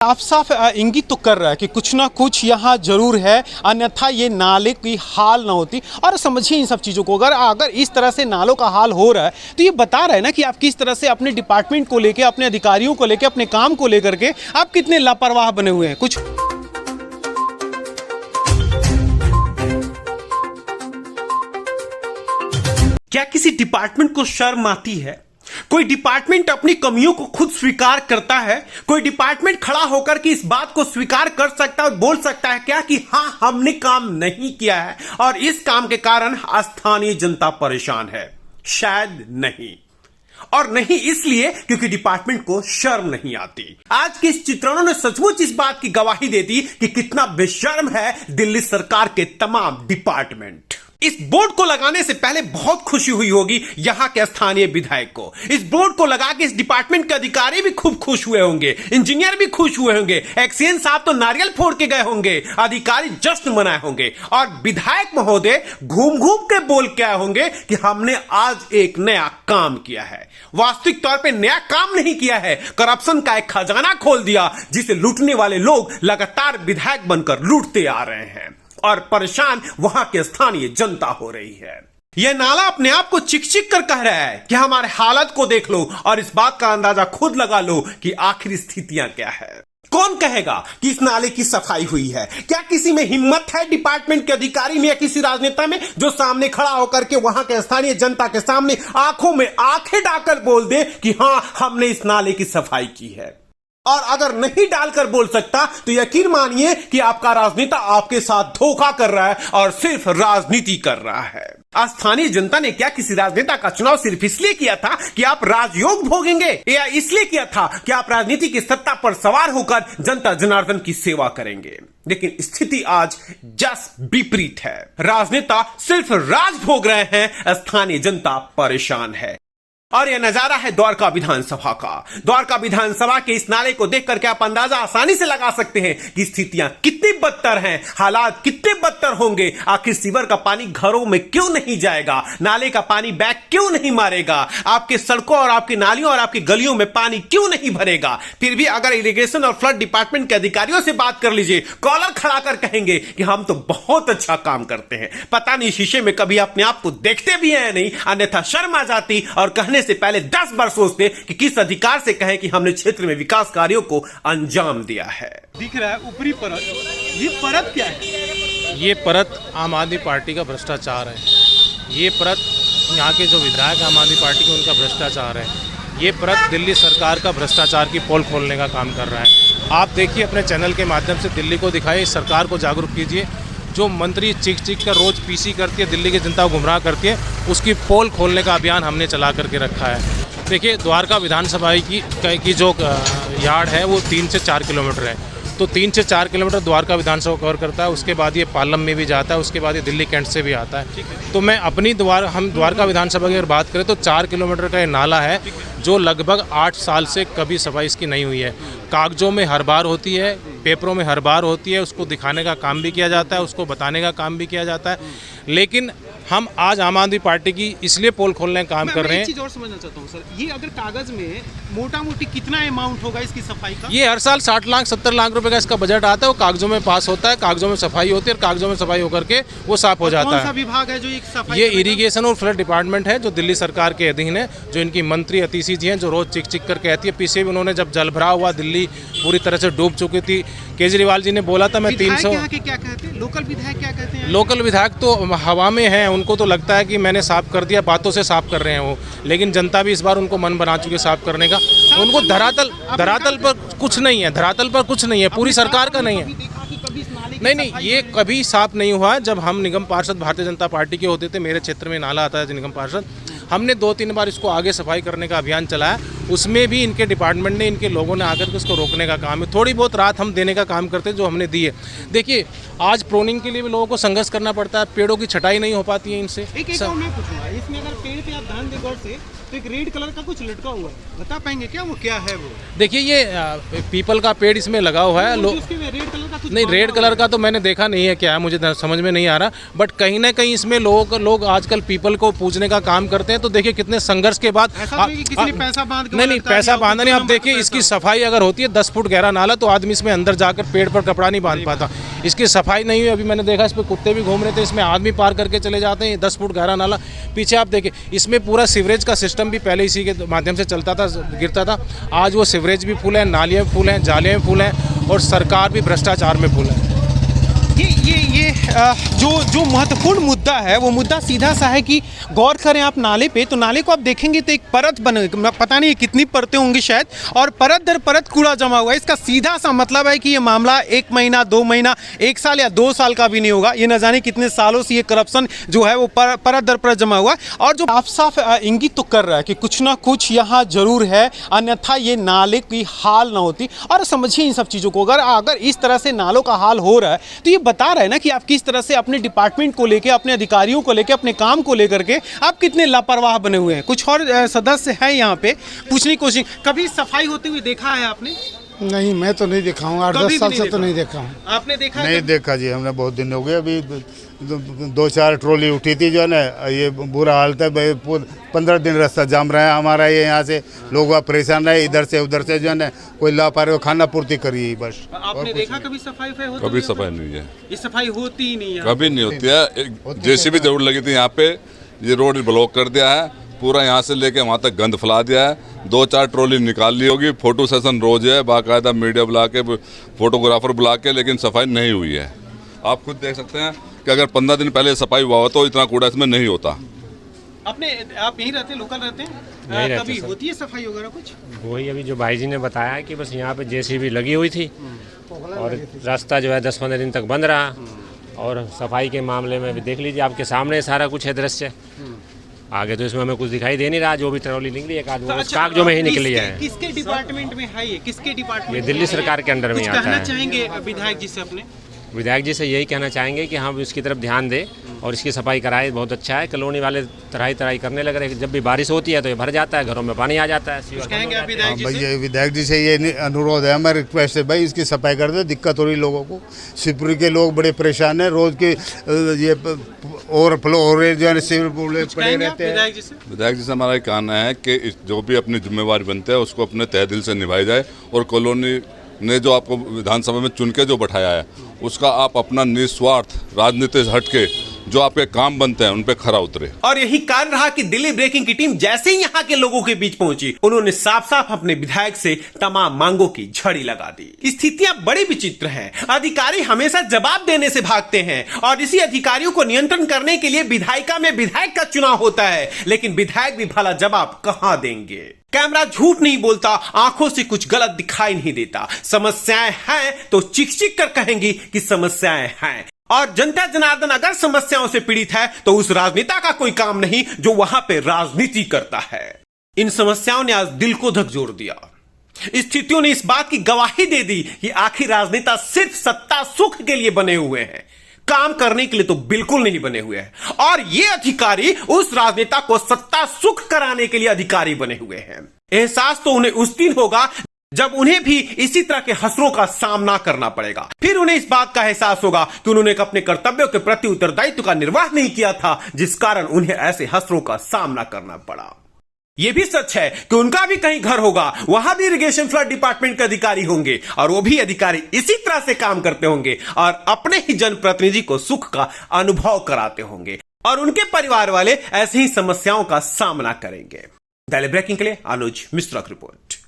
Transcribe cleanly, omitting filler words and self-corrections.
साफ साफ इंगित तो कर रहा है कि कुछ ना कुछ यहाँ जरूर है, अन्यथा ये नाले की हाल ना होती। और समझिए इन सब चीज़ों को, अगर इस तरह से नालों का हाल हो रहा है तो ये बता रहा है ना कि आप किस तरह से अपने डिपार्टमेंट को लेके, अपने अधिकारियों को लेके, अपने काम को लेकर के आप कितने लापरवाह बने हुए हैं। कुछ क्या किसी डिपार्टमेंट को शर्म आती है? कोई डिपार्टमेंट अपनी कमियों को खुद स्वीकार करता है? कोई डिपार्टमेंट खड़ा होकर के इस बात को स्वीकार कर सकता है और बोल सकता है क्या कि हाँ, हमने काम नहीं किया है और इस काम के कारण स्थानीय जनता परेशान है? शायद नहीं। और नहीं इसलिए क्योंकि डिपार्टमेंट को शर्म नहीं आती। आज के इस चित्रणों ने सचमुच इस बात की गवाही देती कि कितना बेशर्म है दिल्ली सरकार के तमाम डिपार्टमेंट। इस बोर्ड को लगाने से पहले बहुत खुशी हुई होगी यहां के स्थानीय विधायक को। इस बोर्ड को लगा के इस डिपार्टमेंट के अधिकारी भी खूब खुश हुए होंगे, इंजीनियर भी खुश हुए होंगे, एक्सीएन साहब तो नारियल फोड़ के गए होंगे, अधिकारी जश्न मनाए होंगे और विधायक महोदय घूम घूम के बोल के आए होंगे कि हमने आज एक नया काम किया है। वास्तविक तौर पे नया काम नहीं किया है, करप्शन का एक खजाना खोल दिया जिसे लूटने वाले लोग लगातार विधायक बनकर लूटते आ रहे हैं और परेशान वहां के स्थानीय जनता हो रही है। यह नाला अपने आप को चिक चिक कर कह रहा है कि हमारे हालत को देख लो और इस बात का अंदाजा खुद लगा लो कि आखिर स्थितियां क्या है। कौन कहेगा कि इस नाले की सफाई हुई है? क्या किसी में हिम्मत है डिपार्टमेंट के अधिकारी में या किसी राजनेता में जो सामने खड़ा होकर के वहां के स्थानीय जनता के सामने आंखों में आंखें डालकर बोल दे कि हां, हमने इस नाले की सफाई की है? और अगर नहीं डालकर बोल सकता तो यकीन मानिए कि आपका राजनेता आपके साथ धोखा कर रहा है और सिर्फ राजनीति कर रहा है। स्थानीय जनता ने क्या किसी राजनेता का चुनाव सिर्फ इसलिए किया था कि आप राजयोग भोगेंगे, या इसलिए किया था कि आप राजनीति की सत्ता पर सवार होकर जनता जनार्दन की सेवा करेंगे? लेकिन स्थिति आज जस्ट विपरीत है। राजनेता सिर्फ राज भोग रहे हैं, स्थानीय जनता परेशान है। और यह नजारा है द्वारका विधानसभा का। द्वारका विधानसभा के इस नाले को देख करके आप अंदाजा आसानी से लगा सकते हैं कि स्थितियां कितनी बदतर हैं, हालात कितने बदतर होंगे। आखिर सीवर का पानी घरों में क्यों नहीं जाएगा? नाले का पानी बैक क्यों नहीं मारेगा? आपके सड़कों और आपकी नालियों और आपकी गलियों में पानी क्यों नहीं भरेगा? फिर भी अगर इरिगेशन और फ्लड डिपार्टमेंट के अधिकारियों से बात कर लीजिए, कॉलर खड़ा कर कहेंगे कि हम तो बहुत अच्छा काम करते हैं। पता नहीं शीशे में कभी अपने आप को देखते भी हैं नहीं, अन्यथा शर्म आ जाती और कहने से पहले 10 बार सोचते कि किस अधिकार से कहें कि हमने क्षेत्र में विकास कार्यों को अंजाम दिया है। दिख रहा है ऊपरी परत, ये परत क्या है? ये परत आम आदमी पार्टी का भ्रष्टाचार है। ये परत यहाँ के जो विधायक आम आदमी पार्टी के उनका भ्रष्टाचार है। ये परत दिल्ली सरकार का भ्रष्टाचार की पोल खोलने का काम कर रहा है। आप देखिए, अपने चैनल के माध्यम से दिल्ली को दिखाइए, सरकार को जागरूक कीजिए। जो मंत्री चीख चीख कर रोज पीसी करती है, दिल्ली की जनता को गुमराह करती है, उसकी पोल खोलने का अभियान हमने चला करके रखा है। देखिए, द्वारका विधानसभा की जो यार्ड है वो 3 से 4 किलोमीटर है। तो 3 से 4 किलोमीटर द्वारका विधानसभा कवर करता है। उसके बाद ये पालम में भी जाता है, उसके बाद ये दिल्ली कैंट से भी आता है। तो मैं अपनी हम द्वारका विधानसभा की अगर बात करें तो 4 किलोमीटर का ये नाला है जो लगभग 8 साल से कभी सफाई इसकी नहीं हुई है। कागजों में हर बार होती है, पेपरों में हर बार होती है, उसको दिखाने का काम भी किया जाता है, उसको बताने का काम भी किया जाता है। लेकिन हम आज आम आदमी पार्टी की इसलिए पोल खोलने का काम कर रहे हैं। एक चीज और समझना चाहता हूं सर, ये अगर कागज में मोटा मोटी कितना अमाउंट होगा इसकी सफाई का? ये हर साल 60 लाख 70 लाख रुपए का इसका बजट आता है, वो कागजों में पास होता है, कागजों में सफाई होती है और कागजों में सफाई होकर के वो साफ हो जाता है। कौन सा विभाग है जो एक सफाई? ये इरिगेशन और फ्लड डिपार्टमेंट है जो दिल्ली सरकार के अधीन है। जो इनकी मंत्री अतिशी जी हैं जो रोज चिक चिक कर कहती है। पीछे भी उन्होंने जब जलभराव हुआ, दिल्ली पूरी तरह से डूब चुकी थी, केजरीवाल जी ने बोला था मैं 300। क्या कहते हैं लोकल विधायक, क्या कहते हैं? लोकल विधायक तो हवा में हैं, उनको तो लगता है कि मैंने साफ कर दिया, बातों से साफ कर रहे हैं वो। लेकिन जनता भी इस बार उनको मन बना चुकी है साफ करने का। उनको धरातल पर कुछ नहीं है, धरातल पर कुछ नहीं है, पूरी सरकार का नहीं है। नहीं, ये कभी साफ नहीं हुआ। जब हम निगम पार्षद भारतीय जनता पार्टी के होते थे, मेरे क्षेत्र में नाला आता है निगम पार्षद, हमने 2-3 बार इसको आगे सफाई करने का अभियान चलाया। उसमें भी इनके डिपार्टमेंट ने, इनके लोगों ने आकर के उसको रोकने का काम है। थोड़ी बहुत राहत हम देने का काम करते हैं जो हमने दी है। देखिए, आज प्रोनिंग के लिए भी लोगों को संघर्ष करना पड़ता है, पेड़ों की छटाई नहीं हो पाती है इनसे। एक मैं पूछूंगा, इसमें अगर पेड़ पे आप ध्यान दें गौर से तो एक रेड कलर का कुछ लटका हुआ है, बता पाएंगे क्या वो क्या है? वो देखिए, ये पीपल का पेड़ इसमें लगा हुआ है। उसके रेड कलर का कुछ नहीं, रेड कलर का तो मैंने देखा नहीं है क्या है, मुझे समझ में नहीं आ रहा। बट कहीं ना कहीं इसमें लोग आजकल पीपल को पूजने का काम करते हैं। तो देखिए कितने संघर्ष के बाद किसी ने पैसा बांध नहीं पैसा बांधा नहीं। आप देखिए इसकी सफाई अगर होती है 10 फुट गहरा नाला तो आदमी इसमें अंदर जाकर पेड़ पर कपड़ा नहीं बांध पाता। इसकी सफाई नहीं हुई। अभी मैंने देखा इस पर कुत्ते भी घूम रहे थे, इसमें आदमी पार करके चले जाते हैं। 10 फुट गहरा नाला पीछे आप देखिए, इसमें पूरा सीवरेज का सिस्टम भी पहले इसी के माध्यम से चलता था, गिरता था। आज वो सीवरेज भी फुल है, नालियाँ भी फुल हैं, जालियाँ भी फुल हैं और सरकार भी भ्रष्टाचार में फुल है। ये जो महत्वपूर्ण मुद्दा है वो मुद्दा सीधा सा है कि गौर करें आप नाले पे, तो नाले को आप देखेंगे तो एक परत बने, पता नहीं कितनी परतें होंगी शायद, और परत दर परत कूड़ा जमा हुआ है। इसका सीधा सा मतलब है कि ये मामला 1 महीना 2 महीना 1 साल या 2 साल का भी नहीं होगा। ये न जाने कितने सालों से ये करप्शन जो है वो परत दर परत जमा हुआ है। और जो साफ इंगित तो कर रहा है कि कुछ ना कुछ यहाँ जरूर है, अन्यथा ये नाले की हाल ना होती। और समझिए इन सब चीज़ों को, अगर इस तरह से नालों का हाल हो रहा है तो ये बता रहा है ना कि आप किस तरह से अपने डिपार्टमेंट को लेके, अपने अधिकारियों को लेके, अपने काम को लेकर के आप कितने लापरवाह बने हुए हैं। कुछ और सदस्य हैं यहाँ पे, पूछने की कोशिश, कभी सफाई होते हुए देखा है आपने? नहीं, मैं तो नहीं देखा हूँ, 8-10 साल से तो नहीं देखा हूँ। आपने देखा? नहीं देखा जी, हमने बहुत दिन हो गए। अभी 2-4 ट्रॉली उठी थी जो है ना, ये बुरा हालत है। 15 दिन रास्ता जाम रहा है हमारा, ये यहाँ से लोग वहाँ परेशान रहे, इधर से उधर से जो है ना, कोई लापरवाही खाना पूर्ति करिए बस। आपने देखा कभी सफाई होती? कभी सफाई नहीं है, ये सफाई होती ही नहीं है, कभी नहीं होती है। जेसीबी जरूर लगी थी यहाँ पे, ये रोड ब्लॉक कर दिया है पूरा, यहाँ से लेके वहाँ तक गंद फैला दिया है। 2-4 ट्रॉली निकाल ली होगी। फोटो सेशन रोज है, बाकायदा मीडिया बुला के, फोटोग्राफर बुला के, लेकिन सफाई नहीं हुई है। आप खुद देख सकते हैं कि अगर 15 दिन पहले सफाई हुआ हो तो इतना कूड़ा इसमें नहीं होता। आप यहीं रहते, लोकल रहते हैं? कभी होती है सफाई वगैरह कुछ? वही अभी जो भाई जी ने बताया कि बस यहाँ पे जेसीबी लगी हुई थी और रास्ता जो है 10-15 दिन तक बंद रहा। और सफाई के मामले में भी देख लीजिए, आपके सामने सारा कुछ है दृश्य। आगे तो इसमें हमें कुछ दिखाई दे नहीं रहा। जो भी ट्रॉली निकली एक आध कागजों में ही निकली है। किसके डिपार्टमेंट में है ये? किसके डिपार्टमेंट? ये दिल्ली सरकार के अंडर में आता है। कहना चाहेंगे विधायक जी से अपने? विधायक जी से यही कहना चाहेंगे कि हम इसकी तरफ ध्यान दें और इसकी सफाई कराए। बहुत अच्छा है, कॉलोनी वाले तराई करने लग रहे हैं। जब भी बारिश होती है तो ये भर जाता है, घरों में पानी आ जाता है। विधायक जी से ये अनुरोध है, हमारी रिक्वेस्ट है भाई, इसकी सफाई कर दे। दिक्कत हो रही लोगों को, शिवपुरी के लोग बड़े परेशान हैं। रोज के ये ओवरफ्लो हो रहे जो है, सिविल पड़े रहते हैं। विधायक जी से हमारा ये कहना है कि जो भी अपनी जिम्मेवारी बनते हैं उसको अपने तहे दिल से निभाई जाए। और कॉलोनी ने जो आपको विधानसभा में चुन के जो बैठाया है, उसका आप अपना निस्वार्थ राजनीति से हटके जो आपके काम बनते हैं उन पे खरा उतरे। और यही कारण रहा कि दिल्ली ब्रेकिंग की टीम जैसे ही यहाँ के लोगों के बीच पहुंची, उन्होंने साफ साफ अपने विधायक से तमाम मांगों की झड़ी लगा दी। स्थितियां बड़ी विचित्र हैं। अधिकारी हमेशा जवाब देने से भागते हैं और इसी अधिकारियों को नियंत्रण करने के लिए विधायिका में विधायक का चुनाव होता है, लेकिन विधायक भी भला जवाब कहां देंगे। कैमरा झूठ नहीं बोलता, आंखों से कुछ गलत दिखाई नहीं देता। समस्याएं हैं तो चिक चिक कर कहेंगी कि समस्याएं हैं। और जनता जनार्दन अगर समस्याओं से पीड़ित है तो उस राजनेता का कोई काम नहीं जो वहां पे राजनीति करता है। इन समस्याओं ने आज दिल को झकझोर दिया। स्थितियों ने इस बात की गवाही दे दी कि आखिर राजनेता सिर्फ सत्ता सुख के लिए बने हुए हैं, काम करने के लिए तो बिल्कुल नहीं बने हुए हैं। और ये अधिकारी उस राजनेता को सत्ता सुख कराने के लिए अधिकारी बने हुए हैं। एहसास तो उन्हें उस दिन होगा जब उन्हें भी इसी तरह के हसरों का सामना करना पड़ेगा। फिर उन्हें इस बात का एहसास होगा कि उन्होंने अपने कर्तव्यों के प्रति उत्तरदायित्व का निर्वाह नहीं किया था, जिस कारण उन्हें ऐसे हसरों का सामना करना पड़ा। यह भी सच है कि उनका भी कहीं घर होगा, वहां भी इरिगेशन फ्लड डिपार्टमेंट के अधिकारी होंगे और वो भी अधिकारी इसी तरह से काम करते होंगे और अपने ही जनप्रतिनिधि को सुख का अनुभव कराते होंगे और उनके परिवार वाले ऐसी ही समस्याओं का सामना करेंगे। दिल्ली ब्रेकिंग के लिए अनुज मिश्रा की रिपोर्ट।